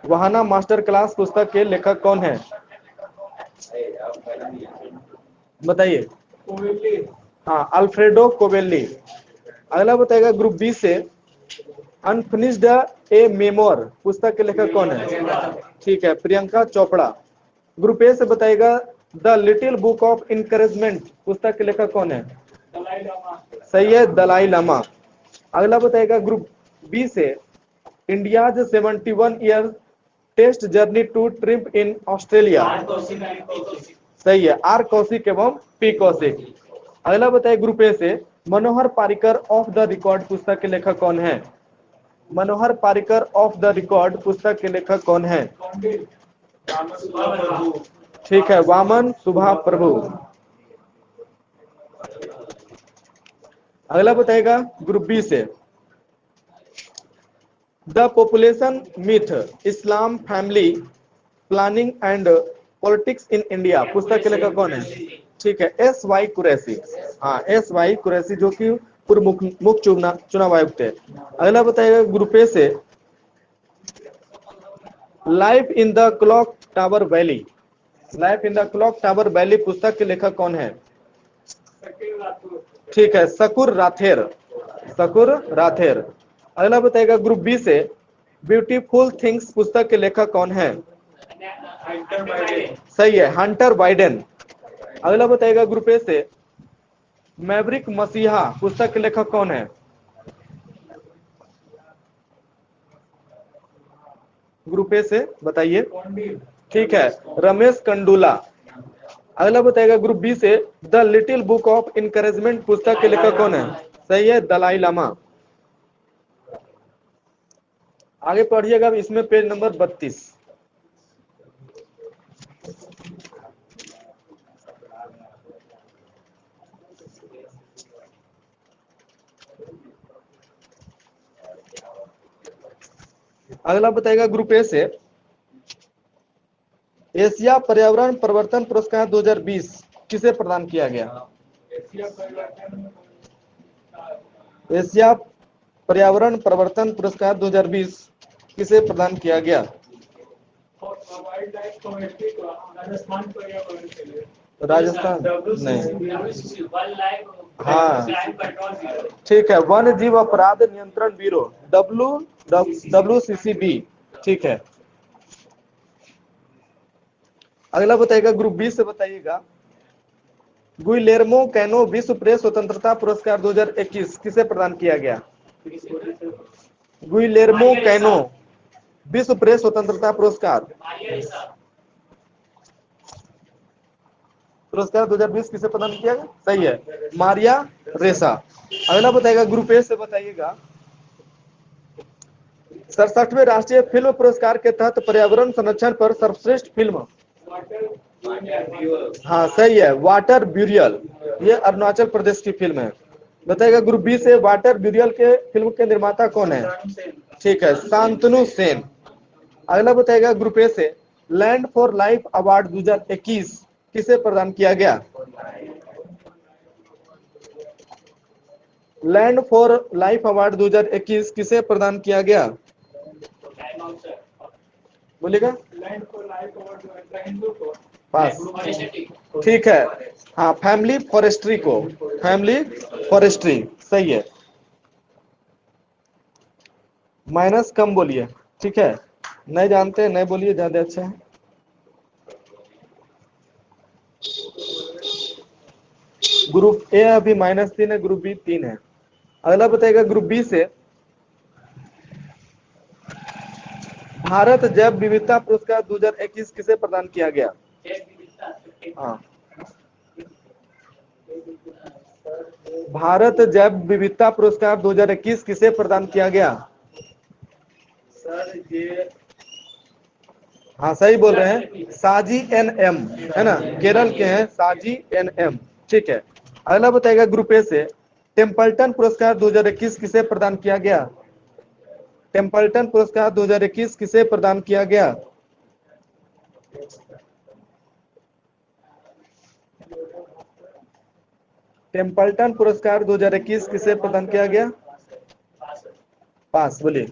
वहाना master class पुस्तक के लेखक कौन है? बताइए। हाँ, अल्फ्रेडो कोवेल्ली। अगला बताएगा ग्रुप बी से, अनफिनिश्ड ए मेमोर पुस्तक के लेखक कौन है? ठीक है, प्रियंका चोपड़ा। ग्रुप ए से बताइएगा, the little book of encouragement पुस्तक के लेखक कौन है? सही है, दलाई लामा। अगला बताइएगा ग्रुप बी से, India's 71 year test journey to trip in Australia. सही है, आर कौशिक एवं पी कौशिक। अगला बताइए ग्रुप ए से, मनोहर पारिकर ऑफ द रिकॉर्ड पुस्तक के लेखक कौन है? मनोहर पारिकर ऑफ द रिकॉर्ड पुस्तक के लेखक कौन है? ठीक है, वामन सुभा प्रभु। अगला बताएगा ग्रुप बी से, the population myth Islam family planning and politics in India पुस्तक के लेखक कौन है? ठीक है, एस वाई कुरैशी। हाँ, एस वाई कुरैशी, जो कि पूर्व मुख्य चुनाव आयुक्त थे। अगला बताइएगा ग्रुप ए से, life in the clock tower valley, life in the clock tower valley पुस्तक के लेखक कौन है? ठीक है, सकुर राथेर, सकुर राथेर। अगला बताइएगा ग्रुप बी से, ब्यूटीफुल थिंग्स पुस्तक के लेखक कौन है? सही है, हंटर बाइडेन। अगला बताइएगा ग्रुप ए से, मैवरिक मसीहा पुस्तक के लेखक कौन है? ग्रुप ए से बताइए। ठीक है, रमेश कंडूला। अगला बताइएगा ग्रुप बी से, the little book of encouragement पुस्तक के लेखक कौन है? सही है, दलाई लामा। आगे पढ़िएगा, इसमें पेज नंबर 32। अगला बताएगा ग्रुप ए से, एशिया पर्यावरण परिवर्तन पुरस्कार 2020 किसे प्रदान किया गया? एशिया पर्यावरण परिवर्तन पुरस्कार 2020 किसे प्रदान किया गया? राजस्थान नहीं। हाँ, ठीक है, वन्य जीव अपराध नियंत्रण ब्यूरो, WCCB। ठीक है। अगला बताइएगा ग्रुप बी से, बताइएगा गुइलेर्मो कैनो विश्व प्रेस स्वतंत्रता पुरस्कार 2021 किसे प्रदान किया गया? गुइलेर्मो कैनो विश्व प्रेस स्वतंत्रता पुरस्कार 2020 किसे प्रदान किया गया? सही है, मारिया रेसा। अगला बताइएगा ग्रुप ए से, बताइएगा 67वें राष्ट्रीय फिल्म पुरस्कार के तहत पर्यावरण संरक्षण पर सर्वश्रेष्ठ फिल्म। हाँ, सही है, वाटर ब्यूरियल। ये अरुणाचल प्रदेश की फिल्म है। बताइएगा ग्रुप बी से, वाटर ब्यूरियल के फिल्म के निर्माता कौन है? ठीक है, शांतनु सेन। अगला बताइएगा ग्रुप ए से, लैंड फॉर लाइफ अवार्ड 2021 किसे प्रदान किया गया? लैंड फॉर लाइफ अवार्ड 2021 किसे प्रदान किया गया? बोलिएगा। पास। ठीक है, हाँ, फैमिली फॉरेस्ट्री को, फैमिली फॉरेस्ट्री। सही है, माइनस कम बोलिए। ठीक है, नहीं जानते नहीं बोलिए, ज्यादा अच्छा है। ग्रुप ए अभी -3 है, ग्रुप बी 3 है। अगला बताइएगा ग्रुप बी से, भारत जैव विविधता पुरस्कार 2021 किसे प्रदान किया गया? हाँ, भारत जैव विविधता पुरस्कार 2021 किसे प्रदान किया गया? सर ये, हाँ सही बोल रहे हैं, साजी NM है ना, केरल के हैं साजी NM। ठीक है। अगला बताएगा ग्रुप ए से, टेम्पल्टन पुरस्कार 2021 किसे प्रदान किया गया? टेम्पल्टन पुरस्कार 2021 किसे प्रदान किया गया? टेम्पल्टन पुरस्कार 2021 किसे प्रदान किया गया? पास बोलिए।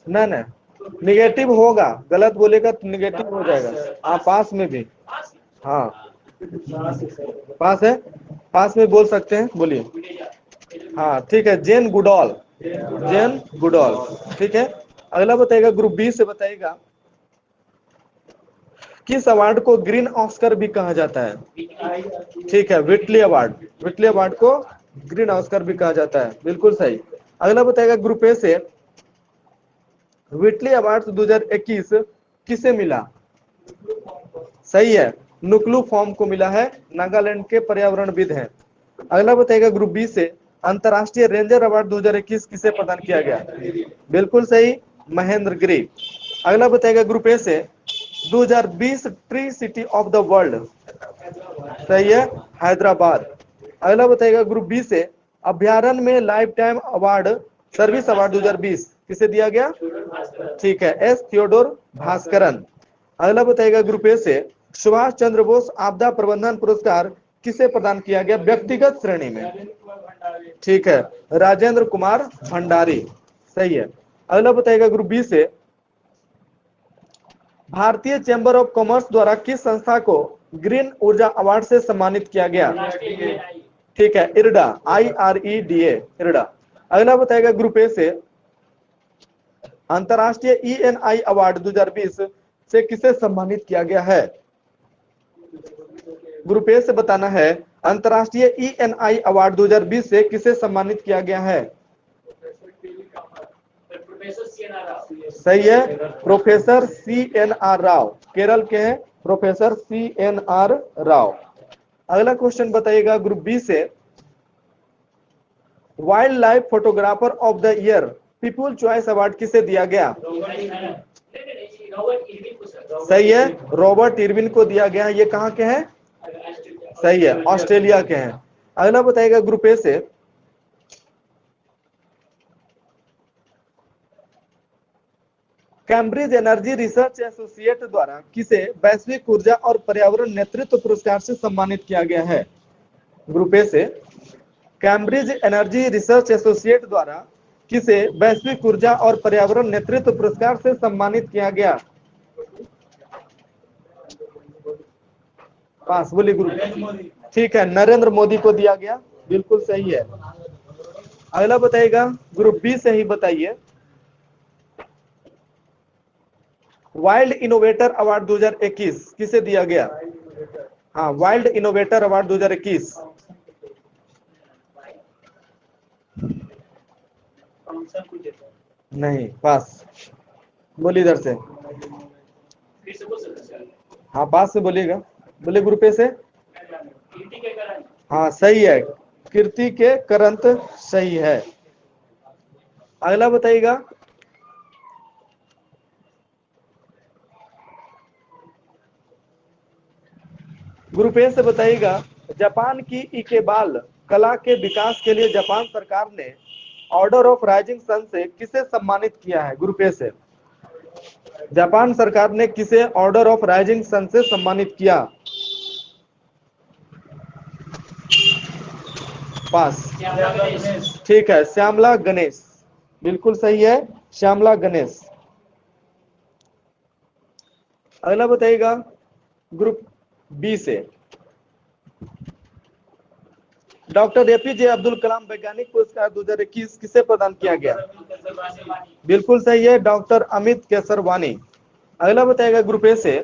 ना ना, निगेटिव होगा, गलत बोलेगा तो निगेटिव हो जाएगा। हाँ पास में भी, हाँ पास है, पास में बोल सकते हैं, बोलिए। हाँ ठीक है, जेन गुडॉल, जेन गुडॉल, ठीक है। अगला बताइएगा ग्रुप बी से, बताइएगा किस अवार्ड को ग्रीन ऑस्कर भी कहा जाता है? ठीक है, विटली अवार्ड, विटली अवार्ड को ग्रीन ऑस्कर भी कहा जाता है, बिल्कुल सही। अगला बताइएगा ग्रुप ए से, विटली अवार्ड 2021 किसे मिला? सही है, नुक्लू फॉर्म को मिला है, नागालैंड के पर्यावरणविद हैं। अगला बताइएगा ग्रुप बी से, अंतरराष्ट्रीय रेंजर अवार्ड 2021 किसे प्रदान किया गया? बिल्कुल सही, महेंद्र गिरी। अगला बताइएगा ग्रुप ए से, 2020 tree city of the world, सही है, हैदराबाद। अगला बताइएगा ग्रुप बी से, अभ्यारण्य में life time award, service award 2020 किसे दिया गया? ठीक है, एस थियोडोर भास्करन। अगला बताइएगा ग्रुप ए से, सुभाष चंद्र बोस आपदा प्रबंधन पुरस्कार किसे प्रदान किया गया व्यक्तिगत श्रेणी में? ठीक है, राजेंद्र कुमार भंडारी, सही है। अगला बताइएगा ग्रुप बी से, भारतीय चैंबर ऑफ कॉमर्स द्वारा किस संस्था को ग्रीन ऊर्जा अवार्ड से सम्मानित किया गया? ठीक है, इरडा, IREDA, इरडा। अगला बताइएगा ग्रुप ए से, अंतरराष्ट्रीय ENI अवार्ड 2020 से किसे सम्मानित किया गया है? ग्रुप ए से बताना है, अंतरराष्ट्रीय ENI अवार्ड 2020 से किसे सम्मानित किया गया है? सही है, प्रोफेसर CNR राव, केरल के हैं प्रोफेसर CNR राव। अगला क्वेश्चन बताइएगा ग्रुप बी से, wild life photographer of the year people choice award किसे दिया गया? सही है, रॉबर्ट इरविन को दिया गया है। ये कहाँ के हैं? सही है, ऑस्ट्रेलिया के हैं। अगला बताइएगा ग्रुप ए से, कैम्ब्रिज एनर्जी रिसर्च एसोसिएट द्वारा किसे वैश्विक ऊर्जा और पर्यावरण नेतृत्व पुरस्कार से सम्मानित किया गया है? ग्रुप ए से, कैम्ब्रिज एनर्जी रिसर्च एसोसिएट द्वारा किसे वैश्विक ऊर्जा और पर्यावरण नेतृत्व पुरस्कार से सम्मानित किया गया? पास, बोलिए ग्रुप। ठीक है, नरेंद्र मोदी को दिया गया, बिल्कुल सही है। अगला बताइएगा ग्रुप बी से ही, बताइए वाइल्ड इनोवेटर अवार्ड 2021 किसे दिया गया? हाँ, वाइल्ड इनोवेटर अवार्ड 2021। नहीं, पास, बोलिए इधर से। हाँ पास से बोलिएगा, बोले ग्रुप ए से। हाँ सही है, कीर्ति के करंत, सही है। अगला बताइएगा ग्रुप ए से, बताइएगा जापान की इकेबाल कला के विकास के लिए जापान सरकार ने ऑर्डर ऑफ राइजिंग सन से किसे सम्मानित किया है? ग्रुप ए से, जापान सरकार ने किसे ऑर्डर ऑफ राइजिंग सन से सम्मानित किया? पास, ठीक है, श्यामला गणेश, बिल्कुल सही है, श्यामला गणेश। अगला बताइएगा ग्रुप बी से, डॉक्टर APJ अब्दुल कलाम वैज्ञानिक पुरस्कार 2021 किसे प्रदान किया गया? बिल्कुल सही है, डॉक्टर अमित केसरवानी। अगला बताइएगा ग्रुप ए से,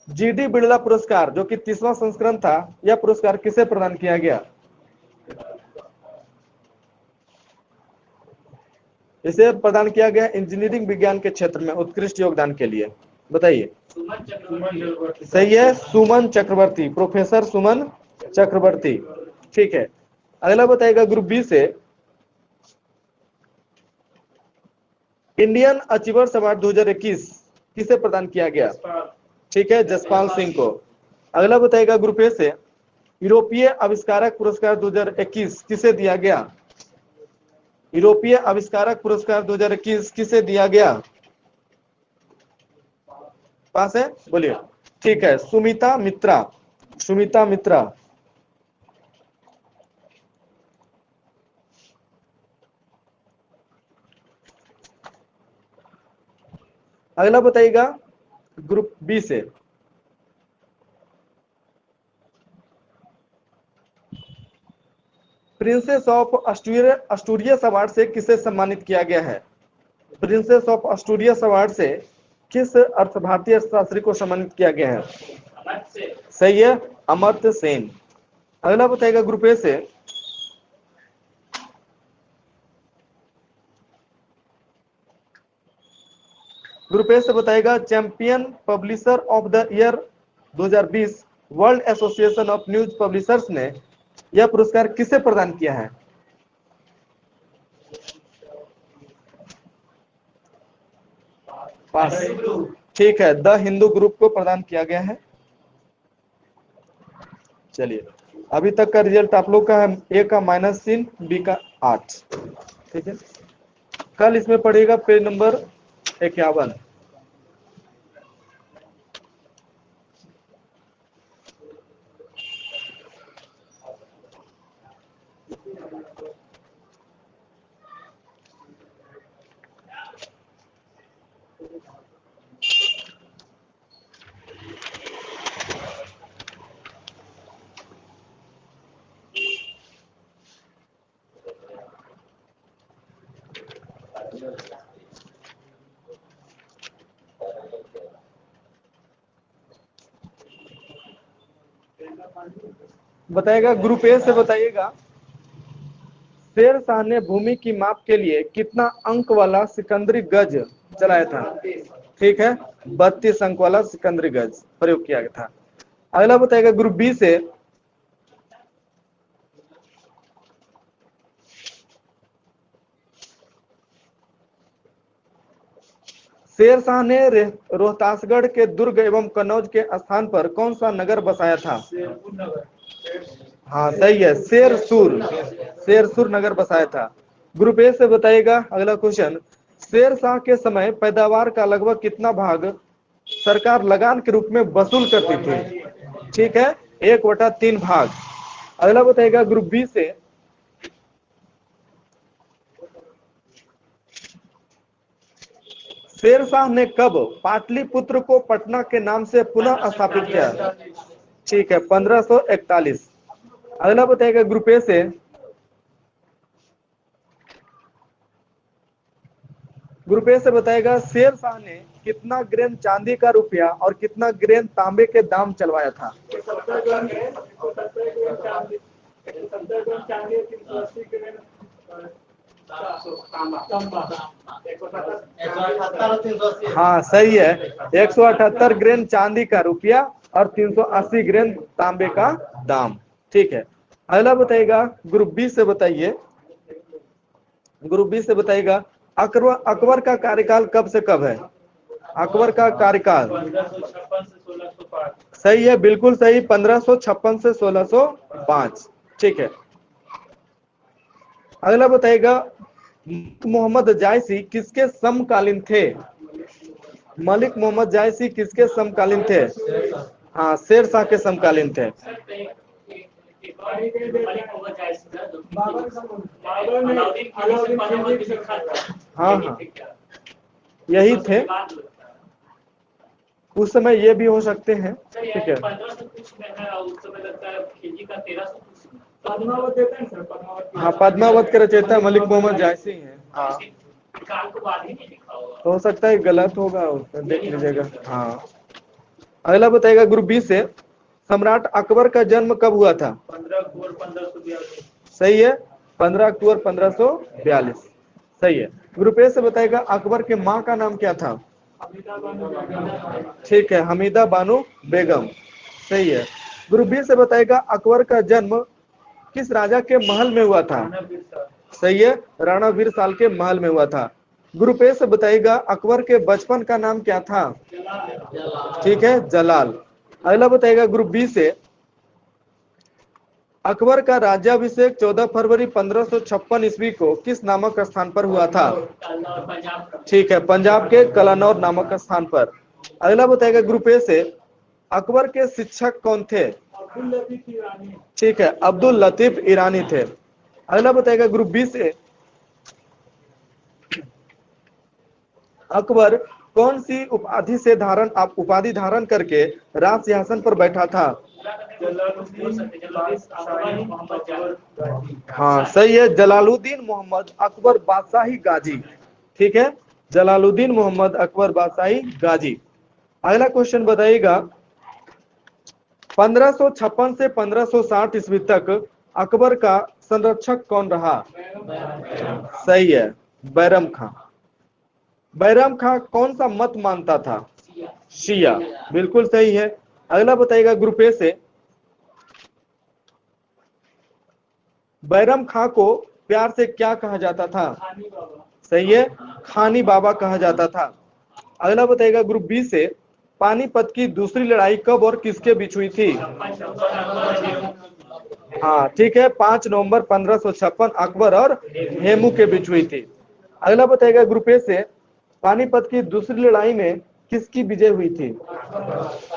GD बिड़ला पुरस्कार जो कि 30वां संस्करण था, यह पुरस्कार किसे प्रदान किया गया? इसे प्रदान किया गया इंजीनियरिंग विज्ञान के क्षेत्र में उत्कृष्ट योगदान के लिए, बताइए। सही है, सुमन चक्रवर्ती, प्रोफेसर सुमन चक्रवर्ती, ठीक है। अगला बताइएगा ग्रुप बी से, इंडियन अचीवर्स अवार्ड 2021 किसे प्रदान किया गया? ठीक है, जसपाल सिंह को। अगला बताइएगा ग्रुप ए से, यूरोपीय आविष्कारक पुरस्कार 2021 किसे दिया गया? यूरोपीय आविष्कारक पुरस्कार 2021 किसे दिया गया? पास है, बोलिए। ठीक है, सुमिता मित्रा, सुमिता मित्रा। अगला बताइएगा ग्रुप बी से, प्रिंसेस ऑफ अस्टूरियस अवार्ड से किसे सम्मानित किया गया है? प्रिंसेस ऑफ अस्टूरियस अवार्ड से किस भारतीय अर्थशास्त्री को सम्मानित किया गया है? सही है, अमर्त्य सेन। अगला बताएगा ग्रुप ए से, ग्रुप ए से बताएगा champion publisher of the year 2020 world association of news publishers ने यह पुरस्कार किसे प्रदान किया है? पास, ठीक है, द हिंदू ग्रुप को प्रदान किया गया है। चलिए, अभी तक का रिजल्ट आप लोग का है, ए का -3, बी का 8, ठीक है। कल इसमें पढ़ेगा पेज नंबर 51। बताएगा ग्रुप ए से, बताइएगा शेर शाह ने भूमि की माप के लिए कितना अंक वाला सिकंदरी गज चलाया था? ठीक है, 32 अंक वाला सिकंदरी गज प्रयोग किया गया था। अगला बताएगा ग्रुप बी से, शेर शाह ने रोहतासगढ़ के दुर्ग एवं कन्नौज के स्थान पर कौन सा नगर बसाया था? हाँ सही है, शेरसुर नगर बसाया था। ग्रुप ए से बताइएगा अगला क्वेश्चन, शेर शाह के समय पैदावार का लगभग कितना भाग सरकार लगान के रूप में वसूल करती थी? ठीक है, 1/3 भाग। अगला बताइएगा ग्रुप बी से, शेर शाह ने कब पाटलिपुत्र को पटना के नाम से पुनः स्थापित किया? ठीक है, 1541। अगला बताइएगा ग्रुप ए से, ग्रुप ए से बताएगा शेर शाह ने कितना ग्रेन चांदी का रुपया और कितना ग्रेन तांबे के दाम चलवाया था? हाँ सही है, 178 ग्रेन चांदी का रुपया और 380 ग्रेन तांबे का दाम। ठीक है, अगला बताइएगा ग्रुप बी से, बताइए ग्रुप बी से बताइएगा अकबर का कार्यकाल कब से कब है? अकबर का कार्यकाल 1556 से 1605। सही है, बिल्कुल सही, 1556 से 1605। ठीक है, अगला बताइएगा मोहम्मद जायसी किसके समकालीन थे? मलिक मोहम्मद जायसी किसके समकालीन थे? हाँ, शेर शाह के समकालीन थे। हाँ हाँ, यही थे, उस समय ये भी हो सकते हैं। ठीक है, हाँ, पद्मावत के रचयिता मलिक मोहम्मद जायसी हैं। हाँ, हो सकता है गलत होगा, उसमें देख लीजिएगा। हाँ, अगला बताएगा ग्रुप बी से, सम्राट अकबर का जन्म कब हुआ था? 15 अक्टूबर 1542। सही है, 15 अक्टूबर 1542। सही है। ग्रुप ए से बताएगा अकबर के माँ का नाम क्या था? ठीक है, हमीदा बानो बेगम। सही है। ग्रुप बी से बताएगा अकबर का जन्म किस राजा के महल में हुआ था? सही है, राणा वीरसाल के महल में हुआ था। ग्रुप ए से बताइएगा अकबर के बचपन का नाम क्या था? ठीक है, जलाल। अगला बताइएगा ग्रुप बी से, अकबर का राज्याभिषेक 14 फरवरी 1556 ईस्वी को किस नामक स्थान पर हुआ था? ठीक है, पंजाब के कलानौर नामक स्थान पर। अगला बताइएगा ग्रुप ए से, अकबर के शिक्षक कौन थे? ठीक है, अब्दुल लतीफ ईरानी थे। अगला बताइएगा ग्रुप बी से, अकबर कौन सी उपाधि धारण करके राज सिंहासन पर बैठा था? हाँ सही है, जलालुद्दीन मोहम्मद अकबर बादशाही गाजी। ठीक है, जलालुद्दीन मोहम्मद अकबर बादशाही गाजी। अगला क्वेश्चन बताइएगा, 1556 से 1560 ईस्वी तक अकबर का संरक्षक कौन रहा? सही है, बैरम खां। बैरम खां कौन सा मत मानता था? शिया। बिल्कुल सही है। अगला बताइएगा ग्रुप ए से, बैरम खां को प्यार से क्या कहा जाता था? सही है, खानी बाबा कहा जाता था। अगला बताइएगा ग्रुप बी से, पानीपत की दूसरी लड़ाई कब और किसके बीच हुई थी? हाँ ठीक है, 5 नवंबर 1556 अकबर और हेमू के बीच हुई थी। अगला बताइएगा ग्रुप ए से, पानीपत की दूसरी लड़ाई में किसकी विजय हुई थी?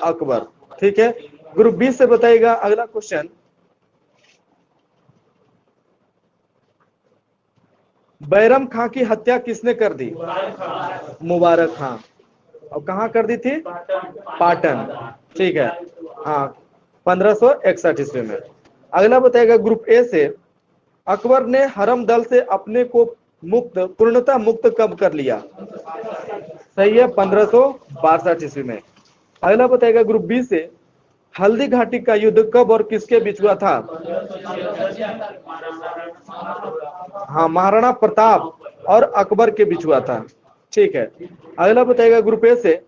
अकबर। ठीक है, ग्रुप बी से बताइएगा अगला क्वेश्चन, बैरम खां की हत्या किसने कर दी? मुबारक खां। और कहाँ कर दी थी? पाटन। ठीक है, हाँ 1561 ईस्वी में। अगला बताएगा ग्रुप ए से, अकबर ने हरम दल से अपने को पूर्णतः मुक्त कब कर लिया? सही है, 1562 ईस्वी में। अगला बताएगा ग्रुप बी से, हल्दी घाटी का युद्ध कब और किसके बीच हुआ था? हाँ, महाराणा प्रताप और अकबर के बीच हुआ था। ठीक है, अगला बताएगा ग्रुप ए से,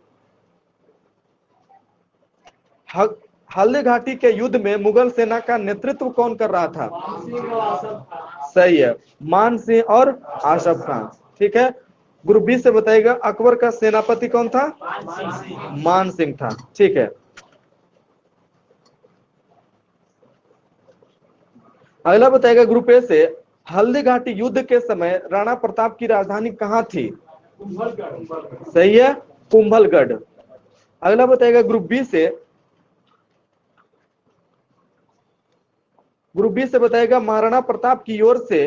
हल्दी घाटी के युद्ध में मुगल सेना का नेतृत्व कौन कर रहा था? सही है, मान सिंह और आसफ खान। ठीक है, ग्रुप बी से बताइएगा अकबर का सेनापति कौन था? मान सिंह था। ठीक है, अगला बताइएगा ग्रुप ए से, हल्दी घाटी युद्ध के समय राणा प्रताप की राजधानी कहाँ थी? सही है, कुंभलगढ़। अगला बताइएगा ग्रुप बी से, बताइएगा महाराणा प्रताप की ओर से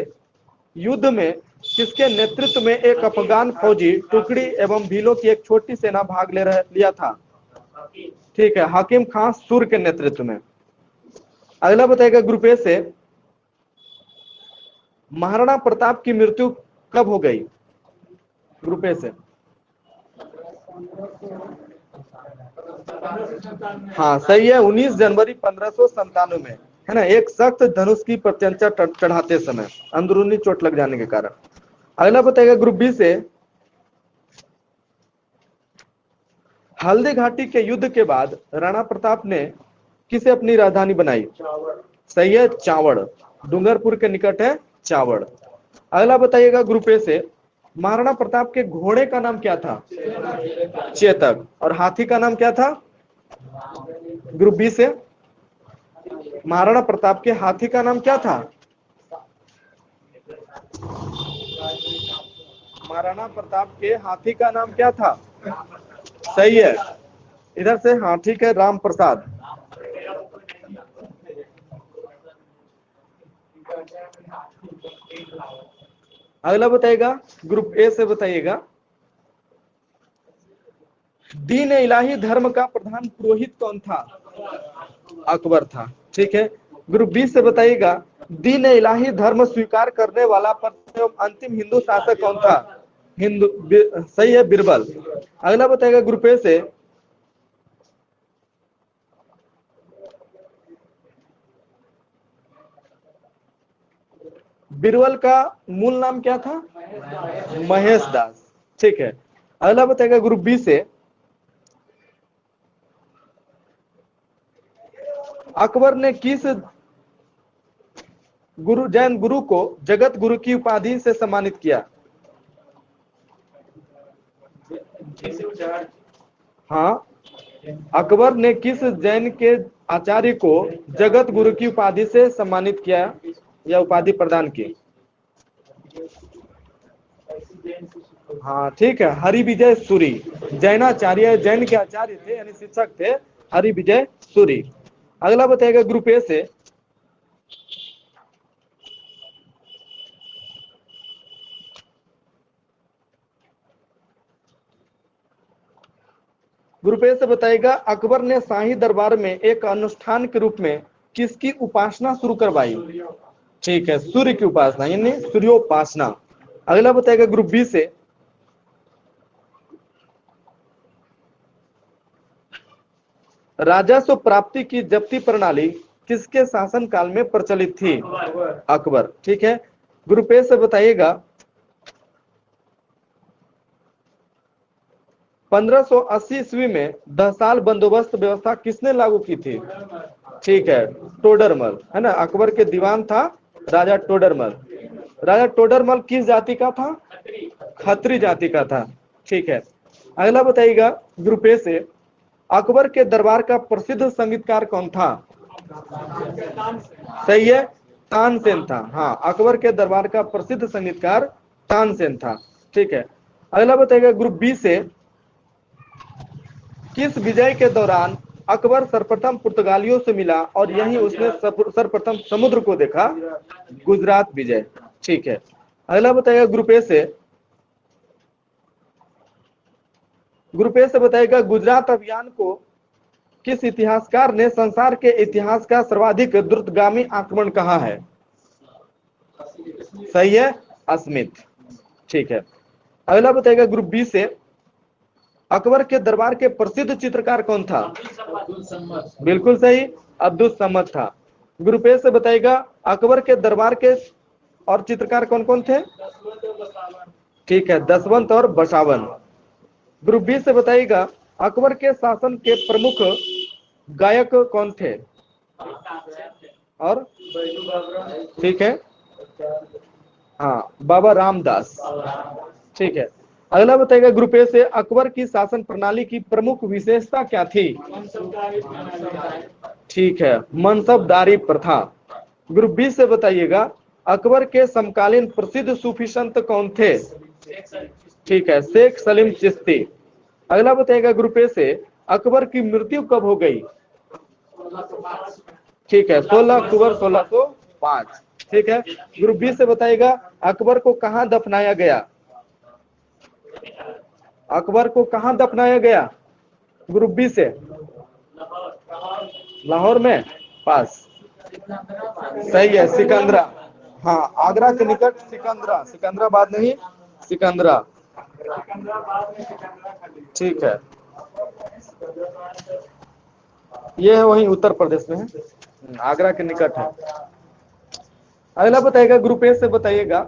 युद्ध में किसके नेतृत्व में एक अफगान फौजी टुकड़ी एवं भीलों की एक छोटी सेना भाग लिया था? ठीक है, हाकिम खान सुर के नेतृत्व में। अगला बताइएगा ग्रुप ए से, महाराणा प्रताप की मृत्यु कब हो गई? ग्रुप ए से, हाँ सही है, 19 जनवरी 1597 में, है ना, एक सख्त धनुष की प्रत्यंचा चढ़ाते समय अंदरूनी चोट लग जाने के कारण। अगला बताइएगा ग्रुप बी से, हल्दी घाटी के युद्ध के बाद राणा प्रताप ने किसे अपनी राजधानी बनाई? सही है, चावड़। डूंगरपुर के निकट है चावड़। अगला बताइएगा ग्रुप ए से, महाराणा प्रताप के घोड़े का नाम क्या था? चेतक। और हाथी का नाम क्या था? ग्रुप बी से, महाराणा प्रताप के हाथी का नाम क्या था? महाराणा प्रताप के हाथी का नाम क्या था? सही है, इधर से हाथी के राम प्रसाद। अगला बताइएगा ग्रुप ए से, बताइएगा दीन इलाही धर्म का प्रधान पुरोहित कौन था? अकबर था। ठीक है, ग्रुप बी से बताइएगा दीन इलाही धर्म स्वीकार करने वाला प्रथम एवं अंतिम हिंदू शासक कौन था? सही है, बीरबल। अगला बताइएगा ग्रुप ए से, बीरबल का मूल नाम क्या था? महेश दास। ठीक है, अगला बताइएगा ग्रुप बी से, अकबर ने किस जैन गुरु को जगत गुरु की उपाधि से सम्मानित किया? हाँ, अकबर ने किस जैन के आचार्य को जगत गुरु की उपाधि से सम्मानित किया या उपाधि प्रदान की? हाँ ठीक है, हरि विजय सूरी। जैनाचार्य, जैन के आचार्य थे यानी शिक्षक थे हरि विजय सूरी। अगला बताएगा ग्रुप ए से, ग्रुप ए से बताइएगा अकबर ने शाही दरबार में एक अनुष्ठान के रूप में किसकी उपासना शुरू करवाई? ठीक है, सूर्य की उपासना यानी सूर्योपासना। अगला बताइएगा ग्रुप बी से राजस्व प्राप्ति की जब्ती प्रणाली किसके शासन काल में प्रचलित थी? अकबर। ठीक है, ग्रुप ए से बताइएगा 1580 ईस्वी में 10 साल बंदोबस्त व्यवस्था किसने लागू की थी? ठीक है, टोडरमल, है ना। अकबर के दीवान था राजा टोडरमल। राजा टोडरमल किस जाति का था? खत्री जाति का था। ठीक है, अगला बताइएगा ग्रुप ए से अकबर के दरबार का प्रसिद्ध संगीतकार कौन था? सही है, तानसेन था। हाँ, अकबर के दरबार का प्रसिद्ध संगीतकार तानसेन था। ठीक है, अगला बताइएगा ग्रुप बी से किस विजय के दौरान अकबर सर्वप्रथम पुर्तगालियों से मिला और यहीं उसने सर्वप्रथम समुद्र को देखा? गुजरात विजय। ठीक है, अगला बताइएगा ग्रुप ए से बताइएगा गुजरात अभियान को किस इतिहासकार ने संसार के इतिहास का सर्वाधिक द्रुतगामी आक्रमण कहा है? सही है, स्मिथ। ठीक है, अगला बताइएगा ग्रुप बी से अकबर के दरबार के प्रसिद्ध चित्रकार कौन था? बिल्कुल सही, अब्दुल समद था। ग्रुप ए से बताइएगा अकबर के दरबार के और चित्रकार कौन कौन थे? ठीक है, दसवंत और बसावन। ग्रुप बी से बताइएगा अकबर के शासन के प्रमुख गायक कौन थे? और ठीक है, हाँ, बाबा रामदास। ठीक है, अगला बताइएगा ग्रुप ए से अकबर की शासन प्रणाली की प्रमुख विशेषता क्या थी? ठीक है, मनसबदारी प्रथा। ग्रुप बी से बताइएगा अकबर के समकालीन प्रसिद्ध सूफी संत कौन थे? ठीक है, शेख सलीम चिश्ती। अगला बताइएगा ग्रुप ए से अकबर की मृत्यु कब हो गई? ठीक है, 16 अक्टूबर 1605। ठीक है, ग्रुप बी से बताइएगा अकबर को कहां दफनाया गया? अकबर को कहां दफनाया गया? ग्रुप बी से लाहौर में पास। सही है, सिकंदरा। हाँ, आगरा के निकट सिकंदरा, सिकंदराबाद नहीं, सिकंदरा। ठीक है, ये है वहीं उत्तर प्रदेश में है, आगरा के निकट है। अगला बताइएगा ग्रुप ए से बताइएगा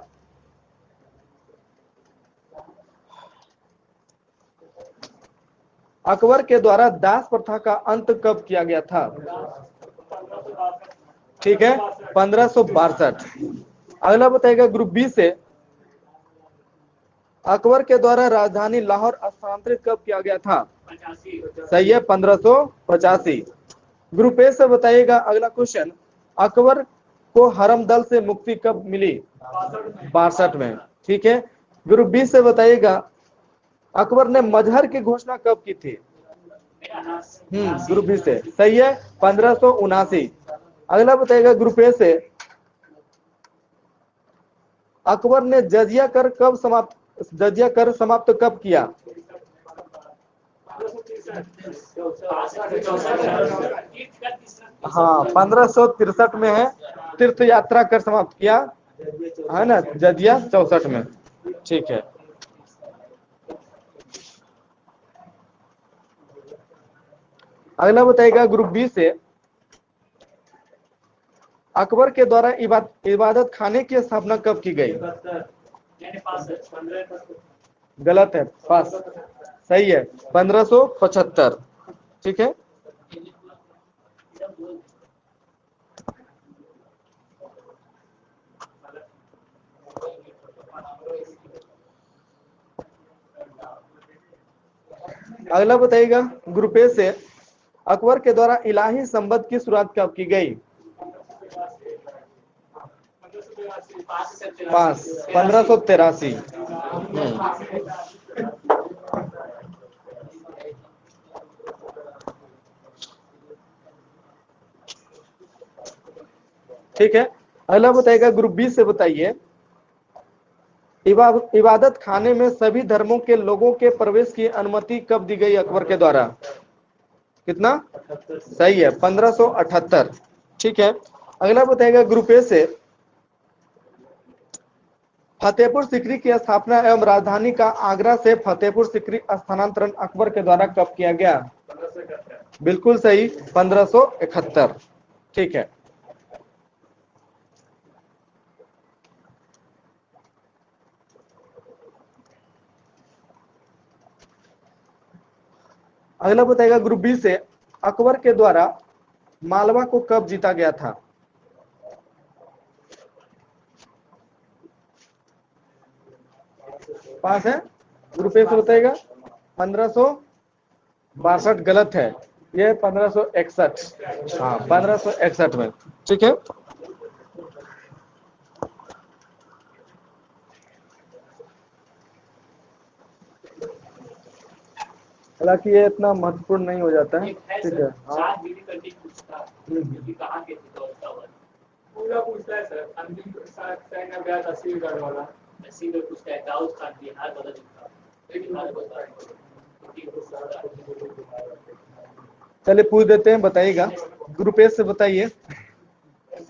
अकबर के द्वारा दास प्रथा का अंत कब किया गया था? ठीक है, 1562। अगला बताइएगा ग्रुप बी से अकबर के द्वारा राजधानी लाहौर स्थानांतरित कब किया गया था? सही है, 1585। ग्रुप ए से बताइएगा अगला क्वेश्चन अकबर को हरमदल से मुक्ति कब मिली? 62 में। ठीक है, ग्रुप बी से बताइएगा अकबर ने मजहर की घोषणा कब की थी? ग्रुप बी से सही है, 1579। अगला बताइएगा ग्रुप ए से अकबर ने जजिया कर समाप्त कब किया? हाँ, 1563 में है, तीर्थ यात्रा कर समाप्त किया है ना, जजिया 64 में। ठीक है, अगला बताइएगा ग्रुप बी से अकबर के द्वारा इबादत खाने की स्थापना कब की गई? गलत है, पास। सही है, 1575। ठीक है, अगला बताइएगा ग्रुप ए से अकबर के द्वारा इलाही संबंध की शुरुआत कब की गई? पास, 1583। ठीक है, अगला बताइएगा ग्रुप बी से बताइए इबादत खाने में सभी धर्मों के लोगों के प्रवेश की अनुमति कब दी गई अकबर के द्वारा? कितना? सही है, 1578। ठीक है, अगला बताएगा ग्रुप ए से, फतेहपुर सीकरी की स्थापना एवं राजधानी का आगरा से फतेहपुर सीकरी स्थानांतरण अकबर के द्वारा कब किया गया? बिल्कुल सही, 1571। ठीक है, अगला बताएगा ग्रुप बी से, अकबर के द्वारा मालवा को कब जीता गया था? पास है? ग्रुप ए से बताएगा। 1562 गलत है, ये 1561। हाँ, 1561 में। ठीक है, हालांकि ये इतना महत्वपूर्ण नहीं हो जाता है। ठीक है, हाँ पूरा पूछता है सर, अंतिम टाइम में गया था सीलगढ़ वाला, सीलगढ़ पूछता है, दाऊद खान बिहार बदल चुका, लेकिन हाल बता रहे चलिए पूछ देते हैं, बताइएगा। ग्रुप ए से बताइए,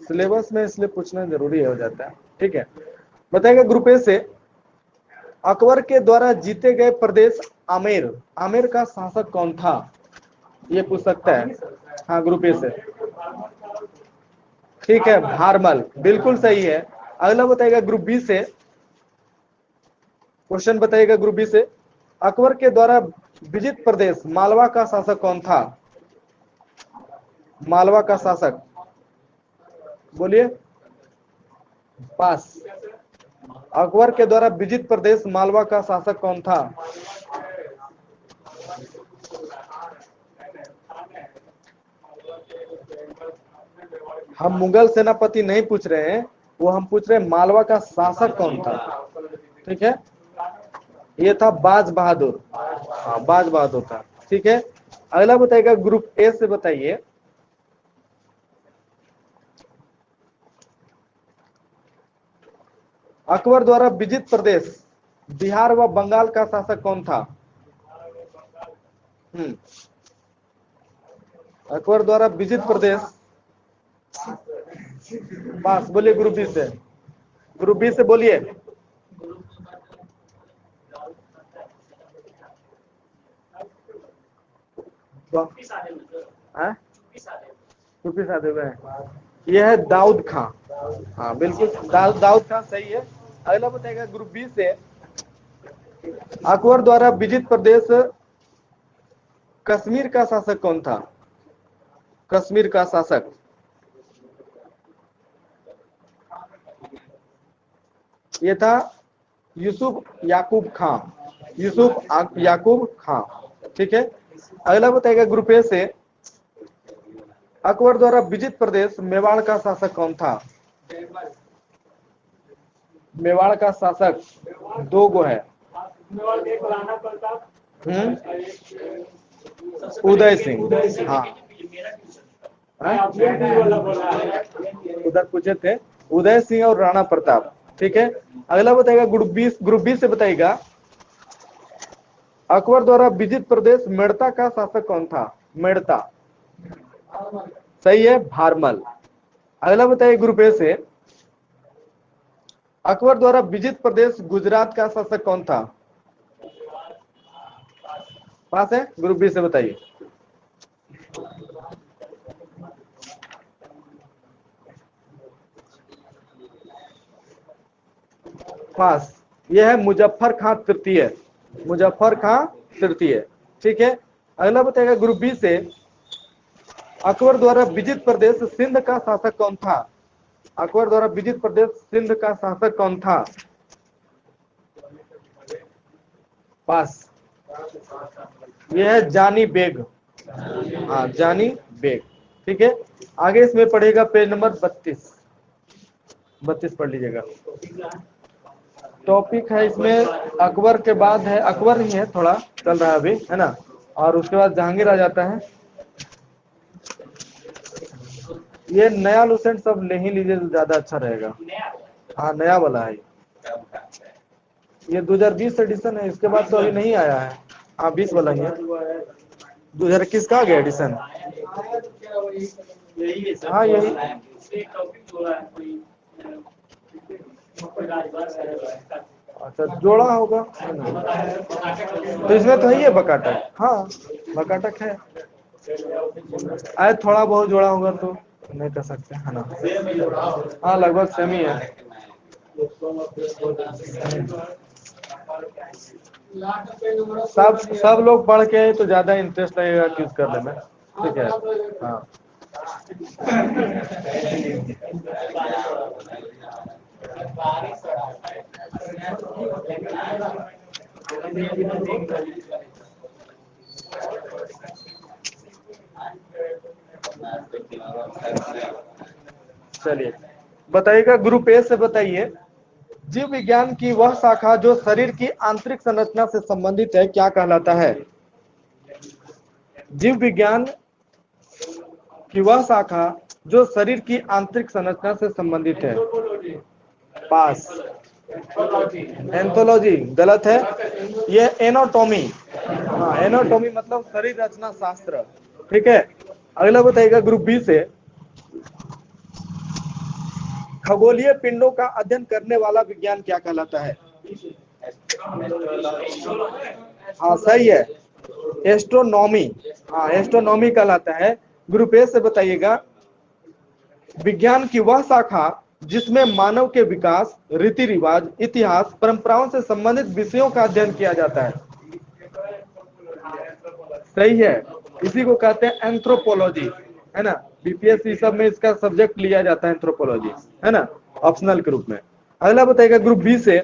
सिलेबस में इसलिए पूछना जरूरी हो जाता है। ठीक है, बताइएगा ग्रुप ए से, अकबर के द्वारा जीते गए प्रदेश आमेर, आमेर का शासक कौन था? ये पूछ सकता है। हाँ, ग्रुप ए से। ठीक है, भारमल, बिल्कुल सही है। अगला बताइएगा ग्रुप बी से, क्वेश्चन बताइएगा ग्रुप बी से, अकबर के द्वारा विजित प्रदेश मालवा का शासक कौन था? मालवा का शासक बोलिए। पास। अकबर के द्वारा विजित प्रदेश मालवा का शासक कौन था? हम मुगल सेनापति नहीं पूछ रहे हैं, वो हम पूछ रहे हैं मालवा का शासक कौन था। ठीक है, ये था बाज बहादुर। हाँ, बाज बहादुर था। ठीक है, अगला बताइएगा ग्रुप ए से, बताइए अकबर द्वारा विजित प्रदेश बिहार व बंगाल का शासक कौन था? अकबर द्वारा विजित प्रदेश, पास। बोलिए ग्रुप बी से, ग्रुप बी से बोलिए। चुप्पी साधे हुए हैं, यह है दाऊद खां। हाँ बिल्कुल, दाऊद खां सही है। अगला बताएगा ग्रुप बी से, अकबर द्वारा विजित प्रदेश कश्मीर का शासक कौन था? कश्मीर का शासक, ये था यूसुफ याकूब खां, यूसुफ याकूब खां। ठीक है, अगला बताएगा ग्रुप ए से, अकबर द्वारा विजित प्रदेश मेवाड़ का शासक कौन था? मेवाड़ का शासक दो गो है। उदय सिंह। हाँ, उधर पूछे थे, उदय सिंह और राणा प्रताप। ठीक है, अगला बताएगा ग्रुप बी से बताइएगा, अकबर द्वारा विजित प्रदेश मेड़ता का शासक कौन था? मेड़ता, सही है, भारमल। अगला बताइए ग्रुप ए से, अकबर द्वारा विजित प्रदेश गुजरात का शासक कौन था? पास है? ग्रुप बी से बताइए। पास, यह है मुजफ्फर खां तृतीय, मुजफ्फर खां तृतीय। ठीक है, अगला बताएगा ग्रुप बी से, अकबर द्वारा विजित प्रदेश सिंध का शासक कौन था? अकबर द्वारा विजित प्रदेश सिंध का शासक कौन था? पास, यह है जानी बेग। हाँ, जानी बेग। ठीक है, आगे इसमें पढ़ेगा पेज नंबर 32, 32 पढ़ लीजिएगा। टॉपिक है इसमें अकबर के बाद है, अकबर ही है, थोड़ा चल रहा है अभी, है ना, और उसके बाद जहांगीर आ जाता है। ये नया लुसेंट सब ले ही लीजिए तो ज्यादा अच्छा रहेगा। हाँ, नया वाला है। ये 2020 एडिशन है, इसके बाद तो अभी नहीं आया है। हाँ 20 वाला ही है, 2021 का आ गया एडिशन। यही है सर। हाँ यही। एक टॉपिक जोड़ा है कोई अच्छा जोड़ा होगा है ना? तो इसमें तो है ये बकाटक, हाँ बकाटक है। आए थोड़ा बहुत जोड़ा होगा तो नहीं कर सकते है ना। हाँ लगभग सेम ही है। सब लोग पढ़ के आए तो ज्यादा इंटरेस्ट लगेगा क्यूज करने में, ठीक है। हाँ चलिए बताइएगा, ग्रुप ए से बताइए, जीव विज्ञान की वह शाखा जो शरीर की आंतरिक संरचना से संबंधित है क्या कहलाता है? जीव विज्ञान की वह शाखा जो शरीर की आंतरिक संरचना से संबंधित है। पास। एंथोलॉजी गलत है, ये एनाटॉमी। हाँ एनाटॉमी मतलब शरीर रचना शास्त्र, ठीक है। अगला बताइएगा ग्रुप बी से, खगोलीय पिंडों का अध्ययन करने वाला विज्ञान क्या कहलाता है? हाँ सही है, एस्ट्रोनॉमी। हाँ एस्ट्रोनॉमी कहलाता है। ग्रुप ए से बताइएगा, विज्ञान की वह शाखा जिसमें मानव के विकास, रीति रिवाज, इतिहास, परंपराओं से संबंधित विषयों का अध्ययन किया जाता है। सही है, इसी को कहते हैं एंथ्रोपोलॉजी, है ना। बीपीएससी सब में इसका सब्जेक्ट लिया जाता है एंथ्रोपोलॉजी, है ना, ऑप्शनल के रूप में। अगला बताइएगा ग्रुप बी से,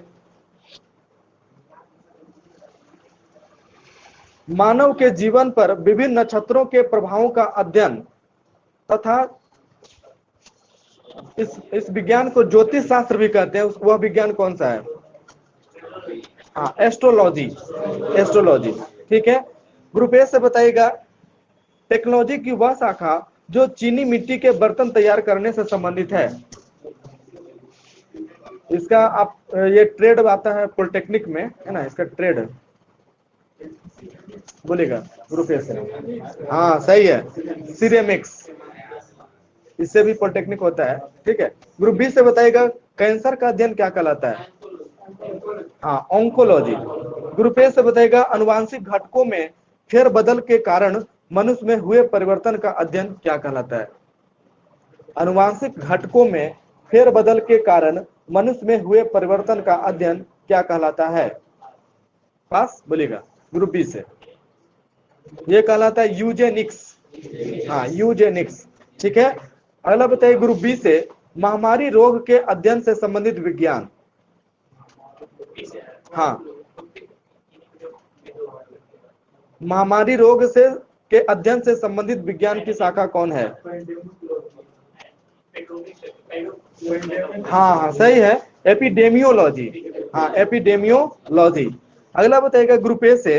मानव के जीवन पर विभिन्न नक्षत्रों के प्रभावों का अध्ययन तथा इस विज्ञान को ज्योतिष शास्त्र भी कहते हैं, वह विज्ञान कौन सा है? हाँ एस्ट्रोलॉजी, एस्ट्रोलॉजी, ठीक है। ग्रुप ए से बताइएगा, टेक्नोलॉजी की वह शाखा जो चीनी मिट्टी के बर्तन तैयार करने से संबंधित है। इसका आप ये ट्रेड आता है पॉलिटेक्निक में, है ना, इसका ट्रेड बोलेगा ग्रुप ए से। हाँ सही है, सिरेमिक्स, इससे भी पॉलिटेक्निक होता है, ठीक है। ग्रुप बी से बताइएगा, कैंसर का अध्ययन क्या कहलाता है? हाँ ऑन्कोलॉजी। ग्रुप ए से बताइएगा, अनुवांशिक घटकों में फेरबदल के कारण मनुष्य में हुए परिवर्तन का अध्ययन क्या कहलाता है? अनुवांशिक घटकों में फेरबदल के कारण मनुष्य में हुए परिवर्तन का अध्ययन क्या कहलाता है? पास बोलिएगा ग्रुप बी से, ये कहलाता है यूजेनिक्स। हाँ यूजेनिक्स, ठीक है। अगला बताइए ग्रुप बी से, महामारी रोग के अध्ययन से संबंधित विज्ञान। हाँ महामारी रोग से के अध्ययन से संबंधित विज्ञान की शाखा कौन है? हाँ हाँ सही है, एपिडेमियोलॉजी। हाँ एपिडेमियोलॉजी। अगला बताइएगा ग्रुप ए से,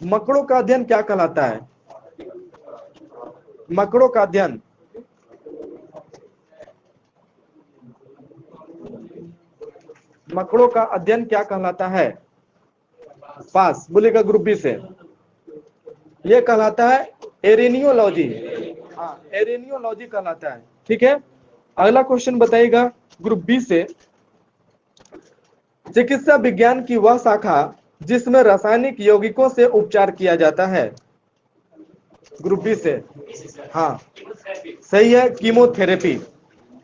मकड़ों का अध्ययन क्या कहलाता है? मकड़ों का अध्ययन, मकड़ों का अध्ययन क्या कहलाता है? पास बोलेगा ग्रुप बी से, ये कहलाता है एरेनियोलॉजी। हाँ एरेनियोलॉजी कहलाता है, ठीक है। अगला क्वेश्चन बताइएगा ग्रुप बी से, चिकित्सा विज्ञान की वह शाखा जिसमें रासायनिक यौगिकों से उपचार किया जाता है। ग्रुप बी से, हाँ सही है, कीमोथेरेपी।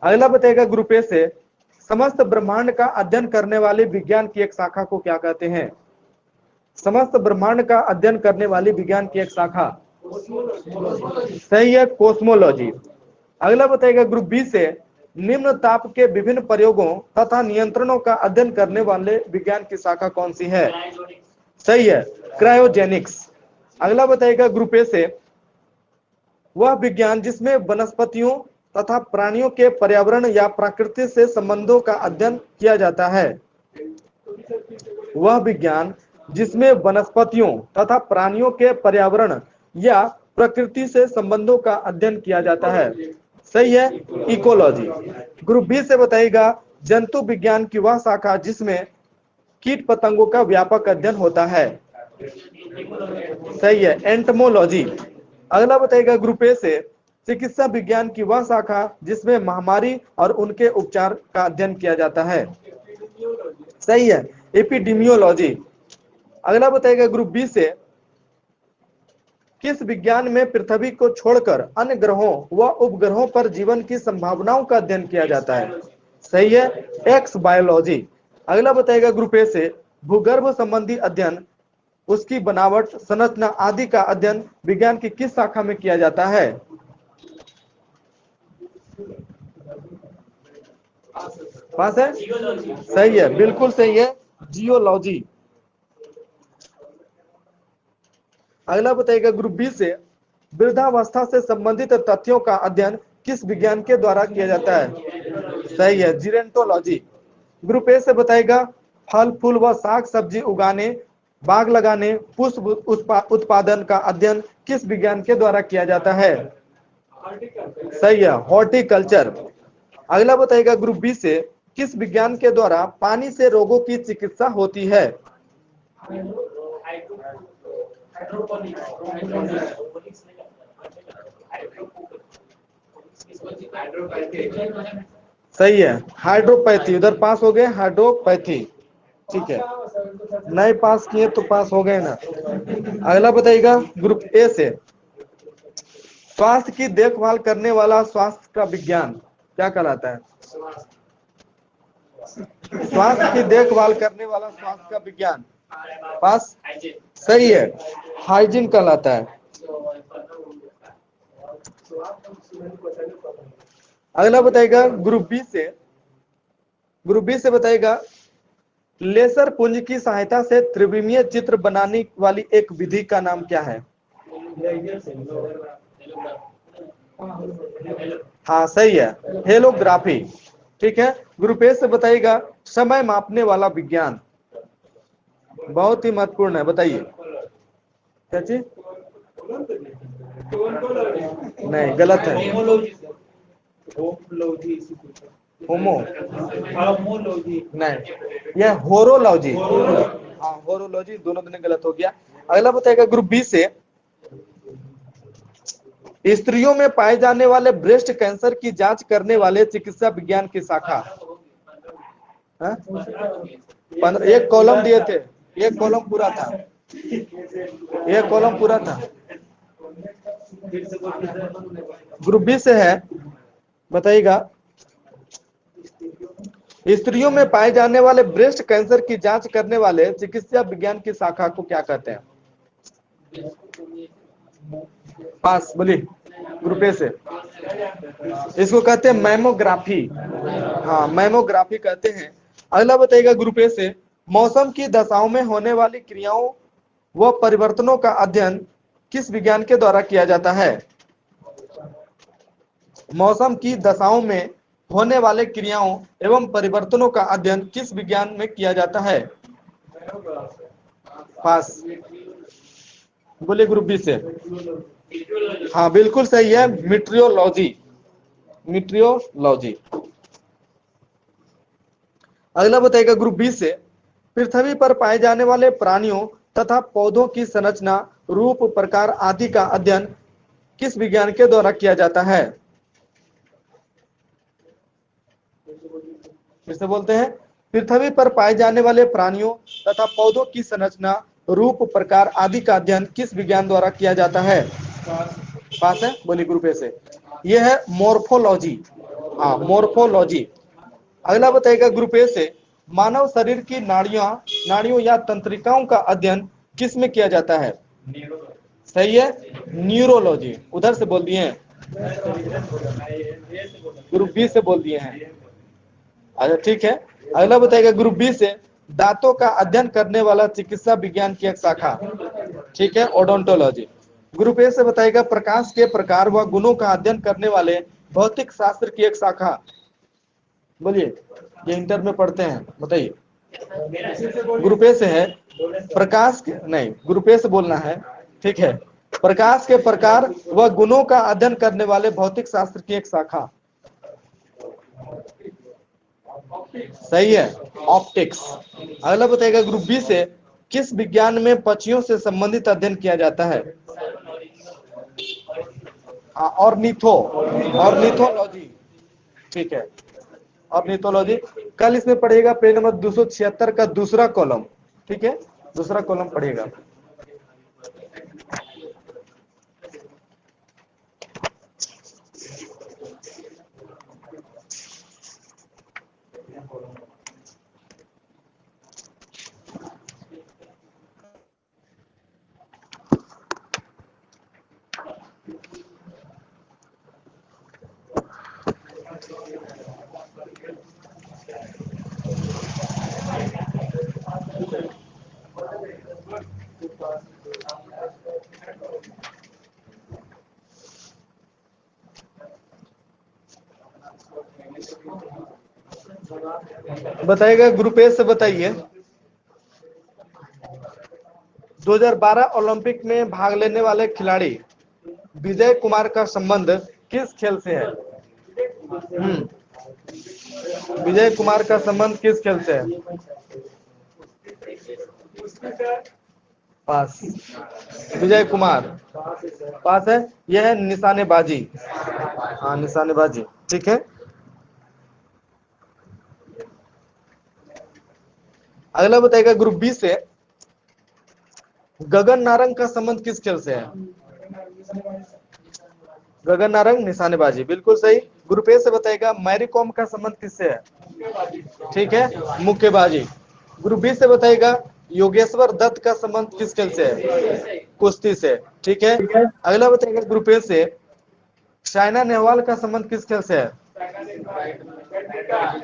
अगला बताइएगा ग्रुप ए से, समस्त ब्रह्मांड का अध्ययन करने वाले विज्ञान की एक शाखा को क्या कहते हैं? समस्त ब्रह्मांड का अध्ययन करने वाली विज्ञान की एक शाखा, सही है, कोस्मोलॉजी। अगला बताइएगा ग्रुप बी से, निम्न ताप के विभिन्न प्रयोगों तथा नियंत्रणों का अध्ययन करने वाले विज्ञान की शाखा कौन सी है? सही है, क्रायोजेनिक्स। अगला बताइएगा ग्रुप ए से, वह विज्ञान जिसमें वनस्पतियों तथा प्राणियों के पर्यावरण या प्रकृति से संबंधों का अध्ययन किया जाता है। वह विज्ञान जिसमें वनस्पतियों तथा प्राणियों के पर्यावरण या प्रकृति से संबंधों का अध्ययन किया जाता है। सही है, इकोलॉजी। ग्रुप बी से बताइएगा, जंतु विज्ञान की वह शाखा जिसमें कीट पतंगों का व्यापक अध्ययन होता है। सही है, एंटमोलॉजी। अगला बताइएगा ग्रुप ए से, चिकित्सा विज्ञान की वह शाखा जिसमें महामारी और उनके उपचार का अध्ययन किया जाता है। सही है, एपिडेमियोलॉजी। अगला बताइएगा ग्रुप बी से, किस विज्ञान में पृथ्वी को छोड़कर अन्य ग्रहों व उपग्रहों पर जीवन की संभावनाओं का अध्ययन किया जाता है। सही है, एक्स बायोलॉजी। अगला बताइएगा ग्रुप ए से, भूगर्भ संबंधी अध्ययन, उसकी बनावट, संरचना आदि का अध्ययन विज्ञान की किस शाखा में किया जाता है। पास है, सही है, बिल्कुल सही है, जियोलॉजी। अगला बताइएगा ग्रुप बी से, वृद्धावस्था से संबंधित तथ्यों का अध्ययन किस विज्ञान के द्वारा किया जाता है। सही है, जीरेंटोलॉजी। ग्रुप ए से बताइएगा, फल फूल व साग सब्जी उगाने, बाग लगाने, पुष्प उत्पादन का अध्ययन किस विज्ञान के द्वारा किया जाता है। सही है, हॉर्टिकल्चर। अगला बताइएगा ग्रुप बी से, किस विज्ञान के द्वारा पानी से रोगों की चिकित्सा होती है। सही है, हाइड्रोपैथी। उधर पास हो गए, हाइड्रोपैथी। ठीक है, नहीं पास किए तो पास हो गए ना। अगला बताइएगा ग्रुप ए से, स्वास्थ्य की देखभाल करने वाला स्वास्थ्य का विज्ञान क्या कहलाता है। स्वास्थ्य की देखभाल करने वाला स्वास्थ्य का विज्ञान, पास। सही है, हाइजीन कहलाता है। अगला बताइएगा ग्रुप बी से बताइएगा, लेजर पुंज की सहायता से त्रिविमीय चित्र बनाने वाली एक विधि का नाम क्या है। हाँ सही है, हेलोग्राफी। ठीक है, ग्रुप ए से बताइएगा, समय मापने वाला विज्ञान, बहुत ही महत्वपूर्ण है, बताइए क्या चीज। नहीं, गलत है, होमो नहीं, यह होरोलॉजी। हाँ, होरोलॉजी, दोनों गलत हो गया। अगला बताएगा ग्रुप बी से, स्त्रियों में पाए जाने वाले ब्रेस्ट कैंसर की जांच करने वाले चिकित्सा विज्ञान की शाखा। एक कॉलम दिए थे, एक कॉलम पूरा था, एक कॉलम पूरा था। ग्रुप बी से है, बताइएगा, स्त्रियों में पाए जाने वाले ब्रेस्ट कैंसर की जांच करने वाले चिकित्सा विज्ञान की शाखा को क्या कहते हैं। पास, बोलिए। ग्रुप ए से, इसको कहते हैं मैमोग्राफी। हाँ, मैमोग्राफी कहते हैं। अगला बताइएगा ग्रुप ए से, मौसम की दशाओं में होने वाली क्रियाओं व परिवर्तनों का अध्ययन किस विज्ञान के द्वारा किया जाता है। मौसम की दशाओं में होने वाले क्रियाओं एवं परिवर्तनों का अध्ययन किस विज्ञान में किया जाता है। पास, बोलिए ग्रुप बी से। हाँ बिल्कुल सही है, मीट्रियोलॉजी। मीट्रियोलॉजी। अगला बताइएगा ग्रुप बी से, पृथ्वी पर पाए जाने वाले प्राणियों तथा पौधों की संरचना, रूप, प्रकार आदि का अध्ययन किस विज्ञान के द्वारा किया जाता है। फिर से बोलते हैं, पृथ्वी पर पाए जाने वाले प्राणियों तथा पौधों की संरचना, रूप, प्रकार आदि का अध्ययन किस विज्ञान द्वारा किया जाता है। पास है, बोलिए ग्रुप ए से। यह है मोर्फोलॉजी। हाँ, मोर्फोलॉजी। अगला बताइएगा ग्रुप ए से, मानव शरीर की नाड़ियों या तंत्रिकाओं का अध्ययन किस में किया जाता है। सही है, न्यूरोलॉजी। उधर से बोल दिए हैं, ग्रुप बी से बोल दिए हैं। अच्छा ठीक है, अगला बताइएगा ग्रुप बी से, दांतों का अध्ययन करने वाला चिकित्सा विज्ञान की एक शाखा। ठीक है, ओडोंटोलॉजी। ग्रुप ए से बताइएगा, प्रकाश के प्रकार व गुणों का अध्ययन करने वाले भौतिक शास्त्र की एक शाखा। बोलिए, ये इंटर में पढ़ते हैं, बताइए। ग्रुप ए से है, प्रकाश के नहीं, ग्रुप ए से बोलना है। ठीक है, प्रकाश के प्रकार व गुणों का अध्ययन करने वाले भौतिक शास्त्र की एक शाखा। सही है, ऑप्टिक्स। अगला बताइएगा ग्रुप बी से किस विज्ञान में पक्षियों से संबंधित अध्ययन किया जाता है? ऑर्निथोलॉजी। ठीक है, ऑर्निथोलॉजी। कल इसमें पढ़िएगा पेज नंबर 276 का दूसरा कॉलम। ठीक है, दूसरा कॉलम पढ़िएगा। बताइएगा ग्रुप ए से बताइए 2012 ओलंपिक में भाग लेने वाले खिलाड़ी विजय कुमार का संबंध किस खेल से है? विजय कुमार का संबंध किस खेल से है? पास। विजय कुमार पास है। यह है निशानेबाजी। हाँ, निशानेबाजी। ठीक है, अगला बताइएगा ग्रुप बी से गगन नारंग का संबंध किस खेल से है? गगन नारंग निशानेबाजी, बिल्कुल सही। ग्रुप ए से बताइएगा मैरी कॉम का संबंध किससे है? ठीक है, मुक्केबाजी। ग्रुप बी से बताइएगा योगेश्वर दत्त का संबंध किस खेल से है? कुश्ती से। ठीक है, अगला बताइएगा ग्रुप ए से साइना नेहवाल का संबंध किस खेल से है?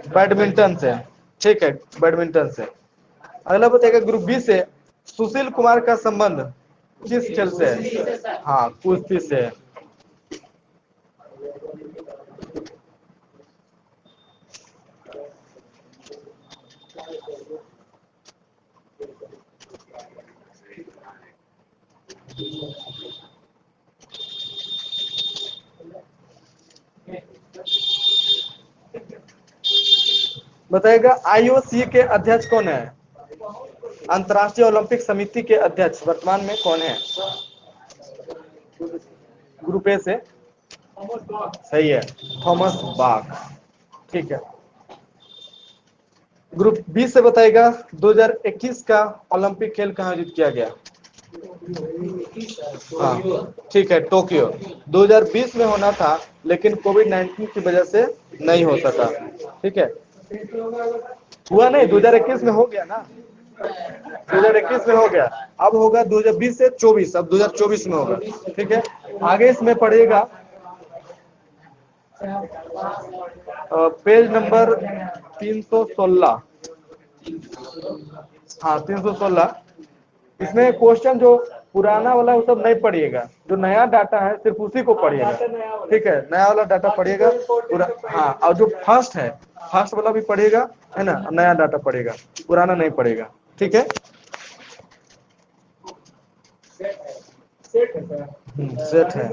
बैडमिंटन से। ठीक है, बैडमिंटन से। अगला बताइएगा ग्रुप बी से सुशील कुमार का संबंध किस खेल से है? हाँ, कुश्ती से। बताइएगा आईओसी के अध्यक्ष कौन है? अंतर्राष्ट्रीय ओलंपिक समिति के अध्यक्ष वर्तमान में कौन है? ग्रुप ए से सही है, थॉमस बाक। ठीक है, ग्रुप बी से बताइएगा 2021 का ओलंपिक खेल कहाँ आयोजित किया गया? हाँ, ठीक है, टोक्यो। 2020 में होना था लेकिन कोविड-19 की वजह से नहीं हो सका। ठीक है, हुआ नहीं, 2021 में हो गया ना, 2021 में हो गया। अब होगा 2020 से 24, अब 2024 में होगा। ठीक है, आगे इसमें पढ़िएगा पेज नंबर 316। हाँ, 316। इसमें क्वेश्चन जो पुराना वाला वो सब नहीं पढ़िएगा, जो नया डाटा है सिर्फ उसी को पढ़िएगा। ठीक है, नया वाला डाटा पढ़िएगा पूरा। हाँ, और जो फर्स्ट है, फर्स्ट वाला भी पढ़िएगा, है ना, नया डाटा पढ़िएगा, पुराना नहीं पढ़ेगा। ठीक है, सेट है।